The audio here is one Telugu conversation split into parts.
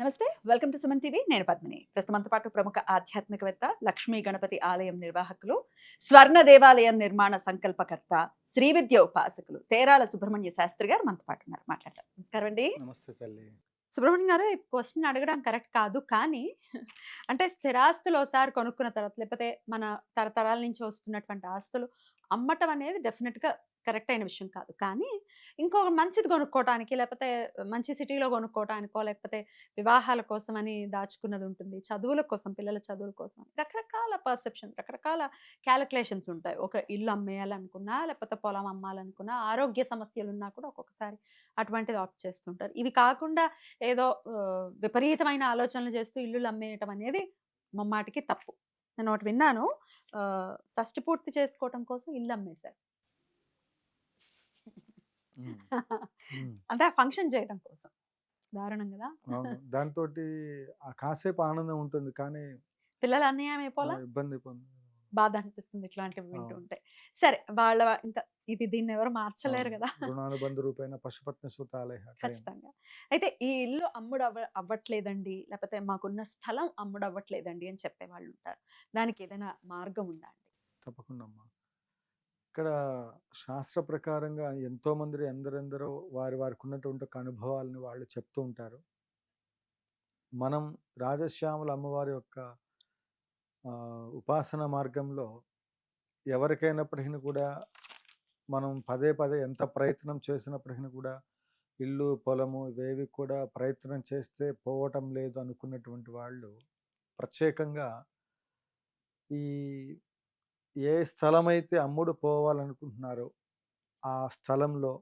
నమస్తే. Welcome to Suman TV. నేను పద్మిని. ప్రస్తుతంతో పాటు ప్రముఖ ఆధ్యాత్మికవేత్త, లక్ష్మీ గణపతి ఆలయం నిర్వాహకులు, స్వర్ణ దేవాలయం నిర్మాణ సంకల్పకర్త, శ్రీ విద్య ఉపాసకులు తేరాల సుబ్రహ్మణ్య శాస్త్రి గారు మనతో పాటు ఉన్నారు. మాట్లాడతారు. నమస్కారం అండి. నమస్తే తల్లి. సుబ్రహ్మణ్యం గారు, ఈ క్వశ్చన్ అడగడం కరెక్ట్ కాదు. కానీ అంటే స్థిరాస్తులు ఓసారి కొనుక్కున్న తర్వాత, లేకపోతే మన తరతరాల నుంచి వస్తున్నటువంటి ఆస్తులు అమ్మటం అనేది డెఫినెట్‌గా కరెక్ట్ అయిన విషయం కాదు. కానీ ఇంకొక మంచిది కొనుక్కోవటానికి, లేకపోతే మంచి సిటీలో కొనుక్కోవటానికో, లేకపోతే వివాహాల కోసమని దాచుకున్నది ఉంటుంది. చదువుల కోసం, పిల్లల చదువుల కోసం రకరకాల పర్సెప్షన్, రకరకాల కాలిక్యులేషన్స్ ఉంటాయి. ఒక ఇల్లు అమ్మేయాలనుకున్నా, లేకపోతే పొలం అమ్మాలనుకున్నా, ఆరోగ్య సమస్యలున్నా కూడా ఒక్కొక్కసారి అటువంటిది ఆప్ట్ చేస్తుంటారు. ఇవి కాకుండా ఏదో విపరీతమైన ఆలోచనలు చేస్తూ ఇల్లులు అమ్మేయటం అనేది ముమ్మాటికి తప్పు. నేను ఒకటి విన్నాను. షష్టి పూర్తి చేసుకోవటం కోసం ఇల్లు అమ్మేశారు. హ్మ్. హ్మ్. అంటే ఆ ఫంక్షన్ చేయడం కోసం. దారుణం కదా! అవును. దాంతోటి కాసేపు ఆనందం ఉంటుంది. కానీ పిల్లలు అన్యాయం అయిపోలా? ఇబ్బంది బాధ అనిపిస్తుంది ఇట్లాంటివి వింటూ అవును. ఉంటే. సరే, వాళ్ళ ఇంకా దీన్ని ఎవరు మార్చలేరు అవును. కదా! రుణానుబంధ రూపేణ పశుపత్ని సుతాలయ టైం. ఖచ్చితంగా. అయితే ఈ ఇల్లు అవ్వట్లేదండి, లేకపోతే మాకున్న స్థలం అమ్ముడవ్వట్లేదండి అని చెప్పేవాళ్ళుంటారు. దానికి ఏదైనా మార్గం ఉందా అండి? తప్పకుండా అమ్మా. ఇక్కడ శాస్త్ర ప్రకారంగా ఎంతోమంది ఎందరెందరో వారికి ఉన్నటువంటి ఒక అనుభవాలని వాళ్ళు చెప్తూ ఉంటారు. మనం రాజశ్యామల అమ్మవారి యొక్క ఉపాసన మార్గంలో ఎవరికైనప్పటికీ కూడా మనం పదే పదే ఎంత ప్రయత్నం చేసినప్పటికీ కూడా ఇల్లు, పొలము ఇవేవి కూడా ప్రయత్నం చేస్తే పోవటం లేదు అనుకున్నటువంటి వాళ్ళు ప్రత్యేకంగా ఈ ఏ స్థలమైతే అమ్ముడు పోవాలనుకుంటున్నారో ఆ స్థలంలో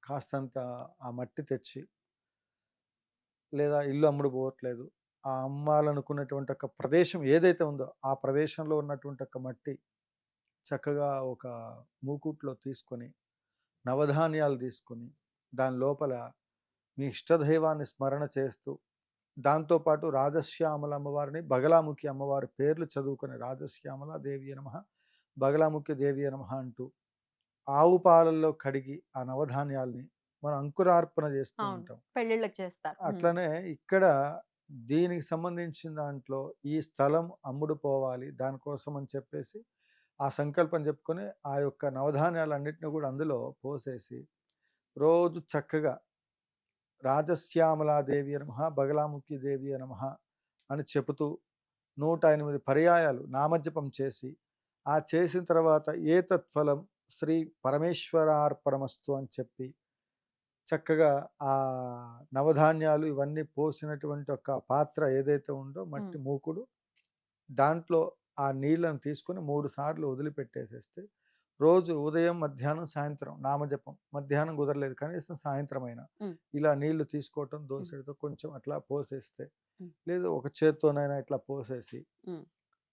కాస్తంత ఆ మట్టి తెచ్చి, లేదా ఇల్లు అమ్ముడు పోవట్లేదు, ఆ అమ్మాలనుకున్నటువంటి ఒక ప్రదేశం ఏదైతే ఉందో ఆ ప్రదేశంలో ఉన్నటువంటి ఒక మట్టి చక్కగా ఒక మూకుట్లో తీసుకొని, నవధాన్యాలు తీసుకొని, దాని లోపల మీ ఇష్టదైవాన్ని స్మరణ చేస్తూ, దాంతోపాటు రాజశ్యామల అమ్మవారిని, బగలాముఖి అమ్మవారి పేర్లు చదువుకొని రాజశ్యామల దేవి నమః, బగలాముఖి దేవి నమః అంటూ ఆవు పాలల్లో కడిగి ఆ నవధాన్యాల్ని మనం అంకురార్పణ చేస్తూ అవును. ఉంటాం. పెళ్ళిళ్ళకి చేస్తారు. అట్లనే ఇక్కడ దీనికి సంబంధించిన దాంట్లో ఈ స్థలం అమ్ముడు పోవాలి, దానికోసం అని చెప్పేసి ఆ సంకల్పం చెప్పుకొని ఆ యొక్క నవధాన్యాలన్నిటిని కూడా అందులో పోసేసి రోజు చక్కగా రాజశ్యామలాదేవి నమః, బగలాముఖి దేవి నమః అని చెబుతూ 108 పర్యాయాలు నామజపం చేసి, ఆ చేసిన తర్వాత ఏతత్ఫలం శ్రీ పరమేశ్వరార్పణమస్తు అని చెప్పి చక్కగా ఆ నవధాన్యాలు ఇవన్నీ పోసినటువంటి ఒక పాత్ర ఏదైతే ఉందో మట్టి మూకుడు, దాంట్లో ఆ నీళ్ళను తీసుకొని 3 సార్లు వదిలిపెట్టేసేస్తే రోజు ఉదయం, మధ్యాహ్నం, సాయంత్రం నామజపం. మధ్యాహ్నం కుదరలేదు, కనీసం సాయంత్రం అయినా ఇలా నీళ్లు తీసుకోవటం, దోసెడితో కొంచెం అట్లా పోసేస్తే, లేదు ఒక చేత్తోనైనా ఇట్లా పోసేసి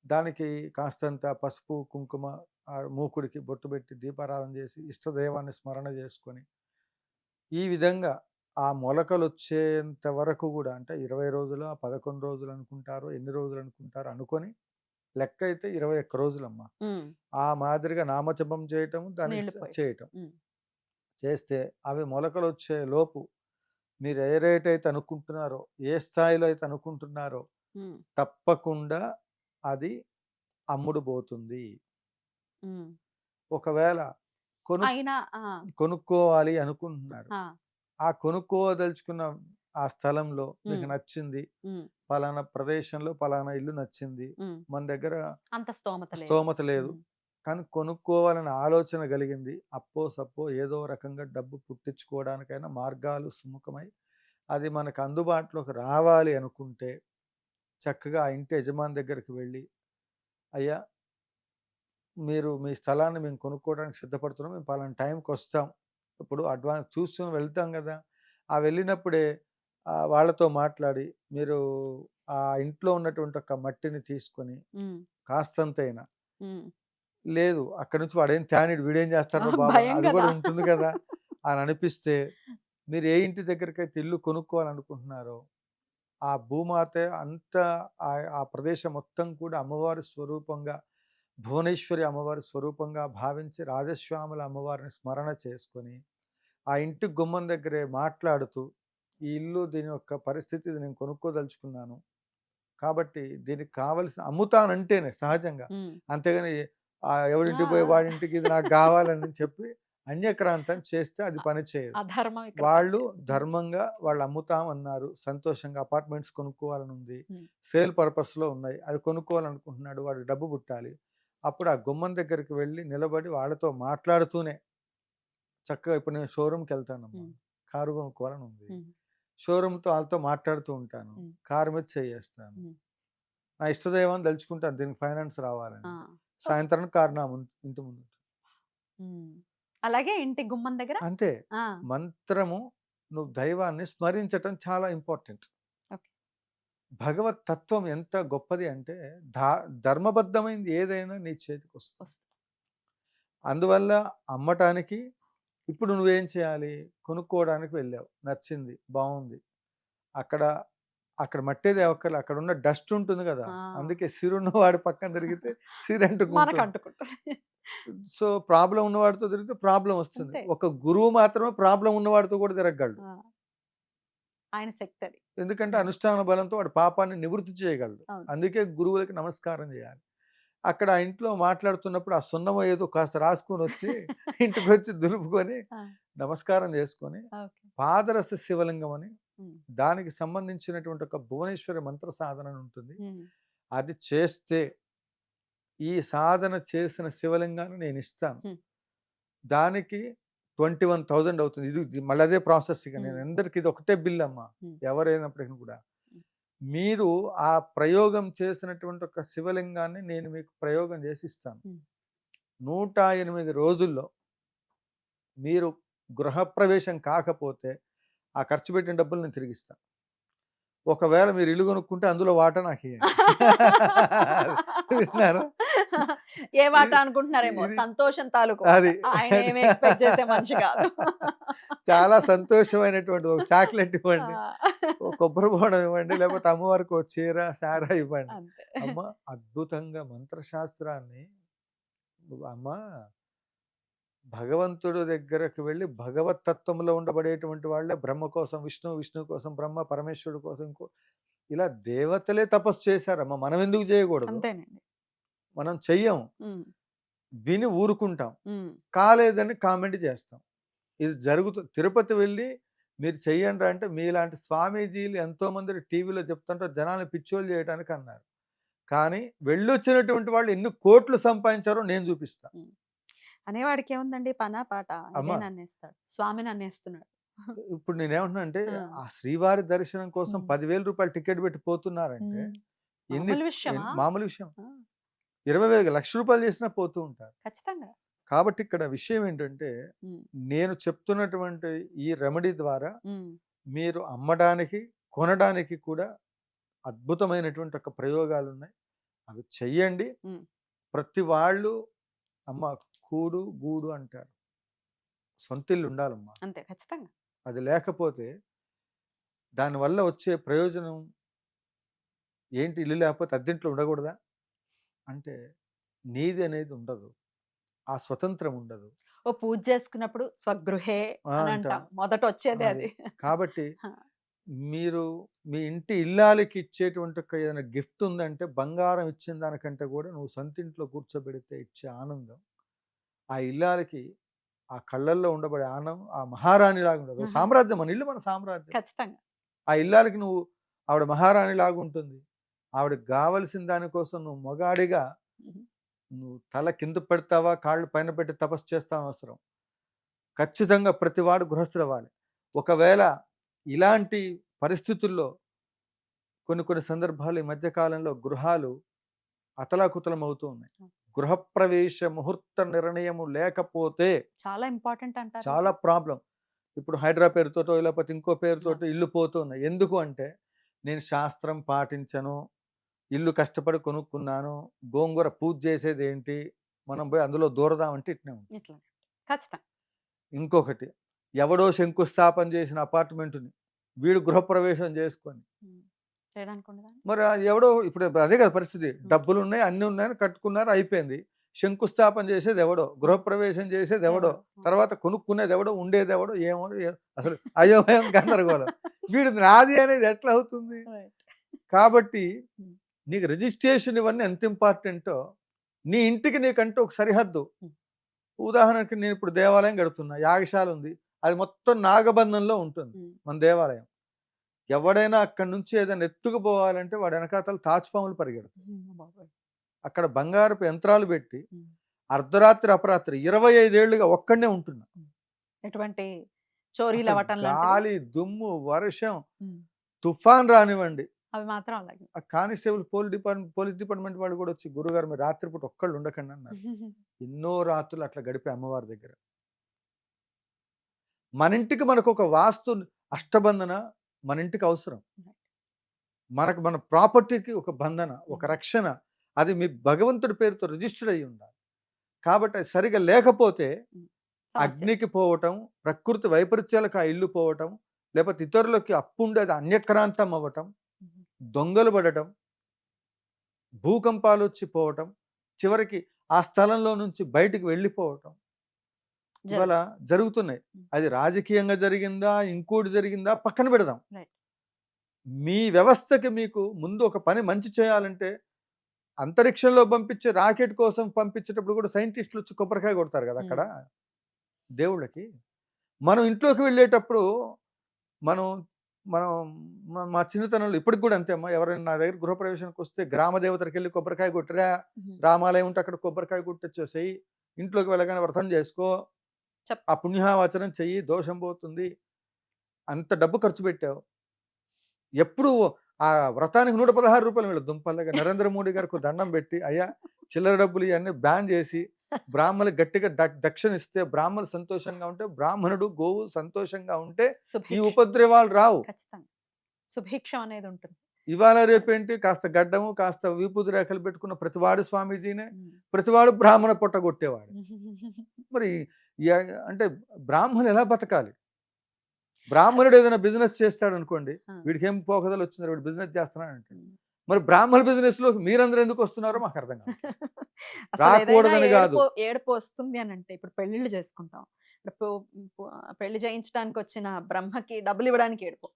దానికి కాస్తంత పసుపు, కుంకుమ ఆ మూకుడికి బొట్టు పెట్టి దీపారాధన చేసి ఇష్టదైవాన్ని స్మరణ చేసుకొని, ఈ విధంగా ఆ మొలకలొచ్చేంత వరకు కూడా, అంటే 20 రోజులు, 11 రోజులు అనుకుంటారో, ఎన్ని రోజులు అనుకుంటారో అనుకొని, లెక్క అయితే 21 రోజులమ్మా. ఆ మాదిరిగా నామజపం చేయటం, దాన్ని నీళ్లు పోయటం. చేయటం చేస్తే అవి మొలకలొచ్చే లోపు మీరు ఏ రేట్ అయితే అనుకుంటున్నారో, ఏ స్థాయిలో అయితే అనుకుంటున్నారో తప్పకుండా అది అమ్ముడు పోతుంది. ఒకవేళ కొను అయినా కొనుక్కోవాలి అనుకుంటున్నారు, ఆ కొనుక్కోదలుచుకున్న ఆ స్థలంలో మీకు నచ్చింది, పలానా ప్రదేశంలో పలానా ఇల్లు నచ్చింది, మన దగ్గర అంత స్తోమత స్తోమత లేదు, కానీ కొనుక్కోవాలని ఆలోచన కలిగింది, అప్పో సప్పో ఏదో రకంగా డబ్బు పుట్టించుకోవడానికైనా మార్గాలు సుముఖమై అది మనకు అందుబాటులోకి రావాలి అనుకుంటే, చక్కగా ఆ ఇంటి యజమాని దగ్గరికి వెళ్ళి, అయ్యా మీరు మీ స్థలాన్ని మేము కొనుక్కోవడానికి సిద్ధపడుతున్నాం, మేము పలానా టైంకి వస్తాం, ఇప్పుడు అడ్వాన్స్ చూసుకొని వెళ్తాం కదా, ఆ వెళ్ళినప్పుడే వాళ్ళతో మాట్లాడి మీరు ఆ ఇంట్లో ఉన్నటువంటి ఒక మట్టిని తీసుకొని కాస్తంతైనా, లేదు అక్కడి నుంచి వాడేం తేనీడు వీడేం చేస్తాడో బాబు అది కూడా ఉంటుంది కదా అని అనిపిస్తే, మీరు ఏ ఇంటి దగ్గరకైతే ఇల్లు కొనుక్కోవాలనుకుంటున్నారో ఆ భూమాత అంతా ఆ ప్రదేశం మొత్తం కూడా అమ్మవారి స్వరూపంగా, భువనేశ్వరి అమ్మవారి స్వరూపంగా భావించి రాజశ్యామల అమ్మవారిని స్మరణ చేసుకొని ఆ ఇంటి గుమ్మం దగ్గరే మాట్లాడుతూ ఈ ఇల్లు దీని యొక్క పరిస్థితి ఇది నేను కొనుక్కోదలుచుకున్నాను. కాబట్టి దీనికి కావాల్సిన అమ్ముతానంటేనే సహజంగా. హ్మ్. అంతేగాని ఎవడింటికి పోయి ఆ! వాడింటికి ఇది నాకు కావాలని చెప్పి అన్యక్రాంతం చేస్తే అది పని చేయదు. అధర్మం ఇక్కడ వాళ్ళు పనిచేయదు. ధర్మంగా వాళ్ళు అమ్ముతామన్నారు. సంతోషంగా అపార్ట్మెంట్స్ కొనుక్కోవాలని ఉంది. హ్మ్. సేల్ పర్పస్‌లో ఉన్నాయి. అది కొనుక్కోవాలనుకుంటున్నాడు. వాడికి డబ్బు పుట్టాలి. అప్పుడు ఆ గుమ్మం దగ్గరికి వెళ్ళి నిలబడి వాళ్ళతో మాట్లాడుతూనే చక్కగా ఇప్పుడు నేను షోరూమ్‌కెళ్తానమ్మా. హ్మ్. కారు కొనుక్కోవాలని ఉంది. హ్మ్. షోరూమ్‌తో వాళ్ళతో మాట్లాడుతూ ఉంటాను. హ్మ్. కారు మీద చెయ్యేస్తాను. హ్మ్. నా ఇష్టదైవం తలుచుకుంటాను దీనికి ఫైనాన్స్ ఆ! రావాలని. సో సాయంత్రానికి కారు నా ఇంటి ముందు. హ్మ్. అలాగే ఇంటి గుమ్మం దగ్గర అంతే. ఆ! మంత్రము నువ్వు దైవాన్ని స్మరించటం చాలా ఇంపార్టెంట్. ఓకే. భగవత్ తత్వం ఎంత గొప్పది అంటే ధా ధర్మబద్ధమైంది ఏదైనా నీ చేతికొస్తుంది. వస్తుంది. అందువల్ల అమ్మటానికి ఇప్పుడు నువ్వేం చేయాలి? కొనుక్కోవడానికి వెళ్ళావు. నచ్చింది. బావుంది. అక్కడ అక్కడ మట్టేది అక్కర్లే. అక్కడున్న డస్ట్ ఉంటుంది గదా! ఆ! అందుకే సిరున్న వాడి పక్కన తిరిగితే మనకు సిరంటుకుంటుంది. అంటుకుంటది. సో, ప్రాబ్లమ్ ఉన్నవాడితో తిరిగితే ప్రాబ్లమ్ వస్తుంది. అంతే. ఒక గురువు మాత్రమే ప్రాబ్లమ్ ఉన్నవాడితో కూడా తిరగగలడు. ఆ! ఆయన శక్తి అది. ఎందుకంటే హ్మ్. అనుష్ఠాన బలంతో వాడి పాపాన్ని నివృత్తి చేయగలడు. అవును. అందుకే గురువులకి నమస్కారం చేయాలి. అక్కడ ఆ ఇంట్లో మాట్లాడుతున్నప్పుడు ఆ సున్నమో ఏదో కాస్త రాసుకొనొచ్చి ఇంటికొచ్చి దులుపుకొని ఆ! నమస్కారం చేసుకొని ఓకే. పాదరస శివలింగం అని హ్మ్. దానికి సంబంధించినటువంటి ఒక భువనేశ్వరి మంత్ర సాధన అని ఉంటుంది. హ్మ్. అది చేస్తే ఈ సాధన చేసిన శివలింగాన్ని నేనిస్తాను. హ్మ్. దానికి 21,000 అవుతుంది. ఇది మళ్ళీ అదే ప్రాసెస్ ఇక నేను హ్మ్. అందరికి ఇది ఒకటే బిల్ అమ్మా. హ్మ్. ఎవరైనప్పటికి కూడా. హ్మ్. మీరు ఆ ప్రయోగం చేసినటువంటి ఒక శివలింగాన్ని నేను మీకు ప్రయోగం చేసి ఇస్తాను. హ్మ్. 108 రోజుల్లో మీరు గృహప్రవేశం కాకపోతే ఆ ఖర్చు పెట్టిన డబ్బులు నేను తిరిగిస్తా. ఒకవేళ మీరు ఇల్లు కొనుక్కుంటే అందులో వాటా నాకియ్యండి. విన్నారా? ఏ వాట ఇది అనుకుంటున్నారేమో. ఇది సంతోషం తాలూకు వాట. అది. ఆయన ఏమి ఎక్స్‌పెక్ట్ చేసే మనిషి కాదు. చాలా సంతోషమైనటువంటి ఒక చాక్లెట్ ఇవ్వండి. ఆ! ఓ కొబ్బరి బోండం ఇవ్వండి. లేకపోతే అమ్మవారికి ఓ చీర, సారా ఇవ్వండి. అంతే. అమ్మ అద్భుతంగా మంత్రశాస్త్రాన్ని అమ్మ భగవంతుడి దగ్గరకు వెళ్ళి భగవత్ తత్వంలో ఉండబడేటువంటి వాళ్ళే బ్రహ్మ కోసం విష్ణు, విష్ణు కోసం బ్రహ్మ, పరమేశ్వరుడు కోసం ఇంకో ఇలా దేవతలే తపస్సు చేశారమ్మ. మనం ఎందుకు చేయకూడదు? అంతేనండి. మనం చెయ్యం. హ్మ్. విని ఊరుకుంటాం. హ్మ్. కాలేదని కామెంట్ చేస్తాం. ఇది తిరుపతి వెళ్ళి మీరు చెయ్యండ్రా అంటే మీలాంటి స్వామీజీలు ఎంతోమంది టీవీలో చెప్తుంటారు జనాల్ని పిచ్చోళ్ళు చేయడానికి అన్నారు. కానీ వెళ్ళొచ్చినటువంటి వాళ్ళు ఎన్ని కోట్లు సంపాదించారో నేను చూపిస్తా. హ్మ్. అనేవాడికి ఏముందండి పనా పాట ఇదే అమ్మ నన్నేస్తాడు. స్వామిని అన్నేస్తున్నాడు. ఇప్పుడు నేనేమంటున్నా అంటే ఆ! ఆ శ్రీవారి దర్శనం కోసం హ్మ్. 10,000 టికెట్ పెట్టి పోతున్నారంటే హ్మ్. ఎన్ని మామూలు విషయమా? మామూలు విషయం. ఆ! 20,000 1,00,000 చేసినా పోతూ ఉంటారు. ఖచ్చితంగా. కాబట్టి ఇక్కడ విషయం ఏంటంటే హ్మ్. నేను చెప్తున్నటువంటి ఈ రెమెడీ ద్వారా హ్మ్. మీరు అమ్మడానికి, కొనడానికి కూడా అద్భుతమైనటువంటి ఒక ప్రయోగాలున్నాయి. అవి చెయ్యండి. హ్మ్. ప్రతి వాళ్ళు అమ్మ కూడు, గూడు అంటారు. సొంతిల్లు ఉండాలమ్మా. అంతే ఖచ్చితంగా. అది లేకపోతే దానివల్ల వచ్చే ప్రయోజనం ఏంటి? ఇల్లు లేకపోతే అద్దెంట్లో ఉండకూడదా? అంటే నీది అనేది ఉండదు. ఆ స్వతంత్రం ఉండదు. ఓ పూజ చేసుకున్నప్పుడు స్వగృహే అని అంటాం. అంటాం. మొదటొచ్చేదే అది. అది. కాబట్టి ఆ! మీరు మీ ఇంటి ఇల్లాలికి ఇచ్చేటువంటి ఒక ఏదైనా గిఫ్ట్ ఉందంటే బంగారం ఇచ్చిన దానికంటే కూడా నువ్వు సొంతింట్లో కూర్చోబెడితే ఇచ్చే ఆనందం ఆ ఇల్లాలికి ఆ కళ్ళల్లో ఉండబడే ఆనందం ఆ మహారాణిలాగా ఉండదు. ఓ ఆహా! సామ్రాజ్యం మన ఇల్లు మన సామ్రాజ్యం. ఖచ్చితంగా. ఆ ఇల్లాలికి నువ్వు ఆవిడ మహారాణిలాగా ఉంటుంది. ఆవిడకి గావలసిన దాని కోసం నువ్వు మొగాడిగా హుహు. నువ్వు తల కింద పెడతావా, కాళ్ళు పైన పెట్టి తపస్సు చేస్తావా అవసరం. ఖచ్చితంగా ప్రతివాడు గృహస్థుడవ్వాలి. ఒకవేళ ఇలాంటి పరిస్థితుల్లో కొన్ని కొన్ని సందర్భాలు ఈ మధ్య కాలంలో గృహాలు అతలాకుతలం అవుతూ ఉన్నాయి. హ్మ్. గృహప్రవేశ ముహూర్త నిర్ణయము లేకపోతే చాలా ఇంపార్టెంట్ అంటారు చాలా ఇది. ప్రాబ్లమ్. ఇప్పుడు హైడ్రా పేరుతోటో లేకపోతే ఇంకో అవును. పేరుతోటో ఇల్లు పోతున్నాయి. ఎందుకు అంటే నేను శాస్త్రం పాటించను. ఇల్లు కష్టపడి కొనుక్కున్నాను. గోంగూర పూజ చేసేదేంటి? మనం పోయి అందులో దూరదామంటే ఇట్నే ఉంటుంది. ఇట్లా. ఖచ్చితంగా. ఇంకొకటి ఎవడో శంకుస్థాపన చేసిన అపార్ట్మెంట్‌ని వీడు గృహప్రవేశం చేసుకొని హ్మ్. చేయడానికి ఉండదా? మరి ఎవడో ఇప్పుడు అదే కదా పరిస్థితి. హ్మ్. డబ్బులున్నాయి, అన్నీ ఉన్నాయని కట్టుకున్నారు అయిపోయింది. శంకుస్థాపన చేసేదెవడో, హ్మ్. గృహప్రవేశం చేసేదెవడో, ఎవరు? హ్మ్. తర్వాత కొనుక్కునేదెవడో, ఉండేదెవడో, ఏమో అసలు అయోమయం గందరగోళం. వీడు నాది అనేది ఎట్లా అవుతుంది? రైట్. కాబట్టి హ్మ్. నీకు రిజిస్ట్రేషన్ ఇవన్నీ ఎంత ఇంపార్టెంటో, నీ ఇంటికి నీకంటూ ఒక సరిహద్దు. హ్మ్. ఉదాహరణకి నేను ఇప్పుడు దేవాలయం కడుతున్నా. యాగశాల ఉంది. అది మొత్తం నాగబంధంలో ఉంటుంది హ్మ్. మన దేవాలయం. ఎవడైనా అక్కడి నుంచి ఏదైనా ఎత్తుకుపోవాలంటే వాడు వెనకాతల తాచుపాములు పరిగెడతాయి. అమ్మ బాబోయ్! అక్కడ బంగారపు యంత్రాలు పెట్టి హ్మ్. అర్ధరాత్రి, అపరాత్రి 25 ఏళ్లుగా ఒక్కడినే ఉంటున్నా. ఎటువంటి అసలు చోరీలవ్వటం లాంటివి? గాలి, దుమ్ము, వర్షం, హ్మ్. తుఫాన్ రానివ్వండి. అవి మాత్రం అలాగే. ఆ కానిస్టేబుల్ పోలీస్ డిపార్ట్మెంట్ వాళ్ళు కూడా వచ్చి గురుగారు మీరు రాత్రిపూట ఒక్కళ్ళు ఉండకండి అన్నారు. ఎన్నో రాత్రులు అట్లా గడిపే అమ్మవారి దగ్గర. మన ఇంటికి మనకు ఒక వాస్తు అష్టబంధన మన ఇంటికి అవసరం. మనకు మన ప్రాపర్టీకి ఒక బంధన, ఒక రక్షణ. అది మీ భగవంతుడి పేరుతో రిజిస్టర్ అయ్యి ఉండాలి. కాబట్టి అది సరిగా లేకపోతే సమస్య. అగ్నికి పోవటం, ప్రకృతి వైపరీత్యాలకు ఆ ఇల్లు పోవటం, లేకపోతే ఇతరులకి అప్పుండి అది అన్యక్రాంతం అవ్వటం, దొంగలు పడటం, భూకంపాలు వచ్చి పోవటం, చివరికి ఆ స్థలంలో నుంచి బయటికి వెళ్ళిపోవటం ఇవాళ జరుగుతున్నాయి. అది రాజకీయంగా జరిగిందా, ఇంకోటి జరిగిందా పక్కన పెడదాం. రైట్. మీ వ్యవస్థకి మీకు ముందు ఒక పని మంచి చేయాలంటే అంతరిక్షంలో పంపించే రాకెట్ కోసం పంపించేటప్పుడు కూడా సైంటిస్టులు వచ్చి కొబ్బరికాయ కొడతారు కదా అక్కడ దేవుళ్ళకి. మనం ఇంట్లోకి వెళ్ళేటప్పుడు మనం మనం మా చిన్నతనంలో ఇప్పటికి కూడా అంతే అమ్మా. ఎవరైనా నా దగ్గర గృహప్రవేశానికి వస్తే గ్రామ దేవతలకు వెళ్ళి కొబ్బరికాయ కొట్టరా, రామాలయం ఉంటే అక్కడ కొబ్బరికాయ కొట్టొచ్చేసేయి, ఇంట్లోకి వెళ్ళగానే వ్రతం చేసుకో, ఆ పుణ్యావచనం చెయ్యి, దోషం పోతుంది. అంత డబ్బు ఖర్చు పెట్టావు. ఎప్పుడు ఆ వ్రతానికి 116 రూపాయలు వీళ్ళు దుంపలుగా నరేంద్ర మోడీ గారికి దండం పెట్టి అయ్యా చిల్లర డబ్బులు ఇవన్నీ బ్యాన్ చేసి బ్రాహ్మణులు గట్టిగా దక్షిణ ఇస్తే బ్రాహ్మణులు సంతోషంగా ఉంటే, బ్రాహ్మణుడు గోవు సంతోషంగా ఉంటే ఈ ఉపద్రవాలు రావు. ఖచ్చితంగా సుభిక్షం అనేది ఉంటుంది. ఇవాళ రేపేంటి కాస్త గడ్డము కాస్త వీపుది రేఖలు పెట్టుకున్న ప్రతివాడు స్వామీజీనే, ప్రతివాడు బ్రాహ్మణ పొట్ట కొట్టేవాడు. మరి అంటే బ్రాహ్మణులు ఎలా బతకాలి? బ్రాహ్మణుడు ఏదైనా బిజినెస్ చేస్తాడు అనుకోండి, వీడికి ఏం పోకదలు వచ్చింది, వీడు బిజినెస్ చేస్తున్నాడు అంటే, మరి బ్రాహ్మణ బిజినెస్ లో మీరందరూ ఎందుకు వస్తున్నారో మాకు అర్థం కాదు. రాకూడదని కాదు. ఏడుపు వస్తుంది అని అంటే ఇప్పుడు పెళ్లిళ్ళు చేసుకుంటాం. పెళ్లి చేయించడానికి వచ్చిన బ్రహ్మకి డబ్బులు ఇవ్వడానికి ఏడుపు.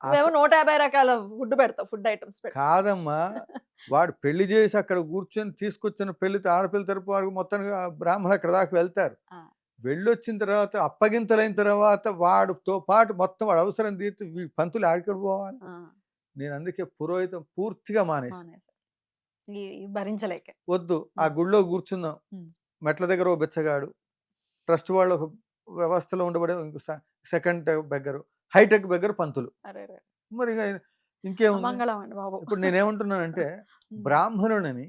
మేము 150 రకాల ఫుడ్ పెడతాం, ఫుడ్ ఐటమ్స్ కాదమ్మా. వాడు పెళ్లి చేసి అక్కడ కూర్చొని తీసుకొచ్చిన పెళ్లితో ఆడపిల్ల తరపు వారు మొత్తానికి బ్రాహ్మణులు అక్కడ దాకా వెళ్తారు. వెళ్ళొచ్చిన తర్వాత అప్పగింతలైన తర్వాత వాడితో పాటు మొత్తం వాడు అవసరం తీర్చి పంతులు ఆడికి పోవాలి. నేను అందుకే పురోహితం పూర్తిగా మానేసి భరించలేక వద్దు, ఆ గుళ్ళో కూర్చుందాం. మెట్ల దగ్గర ఓ బెచ్చగాడు, ట్రస్ట్ వాళ్ళు ఒక వ్యవస్థలో ఉండబడే సెకండ్ బెగ్గరు, హైటెక్ బెగ్గరు పంతులు. మరి ఇంకేముంది? ఇప్పుడు నేనేమంటున్నానంటే బ్రాహ్మణుని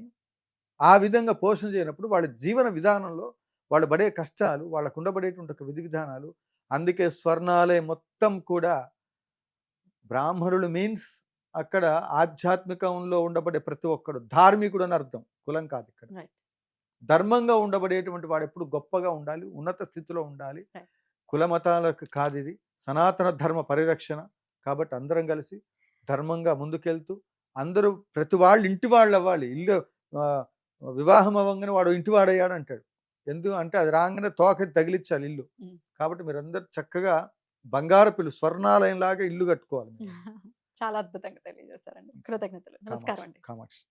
ఆ విధంగా పోషణ చేయనప్పుడు వాళ్ళ జీవన విధానంలో వాళ్ళు పడే కష్టాలు, వాళ్ళకు ఉండబడేటువంటి ఒక విధి విధానాలు. అందుకే స్వర్ణాలయం మొత్తం కూడా బ్రాహ్మణులు మీన్స్ అక్కడ ఆధ్యాత్మికంలో ఉండబడే ప్రతి ఒక్కడు ధార్మికుడు అని అర్థం, కులం కాదు. ఇక్కడ ధర్మంగా ఉండబడేటువంటి వాడు ఎప్పుడు గొప్పగా ఉండాలి, ఉన్నత స్థితిలో ఉండాలి. కుల మతాలకు కాదు, ఇది సనాతన ధర్మ పరిరక్షణ. కాబట్టి అందరం కలిసి ధర్మంగా ముందుకెళ్తూ అందరూ ప్రతి వాళ్ళు ఇంటి వాళ్ళు అవ్వాలి. ఇల్లు వివాహం అవ్వగానే వాడు ఇంటి వాడయ్యాడు అంటాడు. ఎందుకు అంటే అది రాగానే తోక తగిలించాలి ఇల్లు. కాబట్టి మీరందరూ చక్కగా బంగారపు ఇల్లు, స్వర్ణాలయం లాగా ఇల్లు కట్టుకోవాలి. చాలా అద్భుతంగా తెలియజేశారండి. కృతజ్ఞతలు. నమస్కారం అండి. కామాక్షి.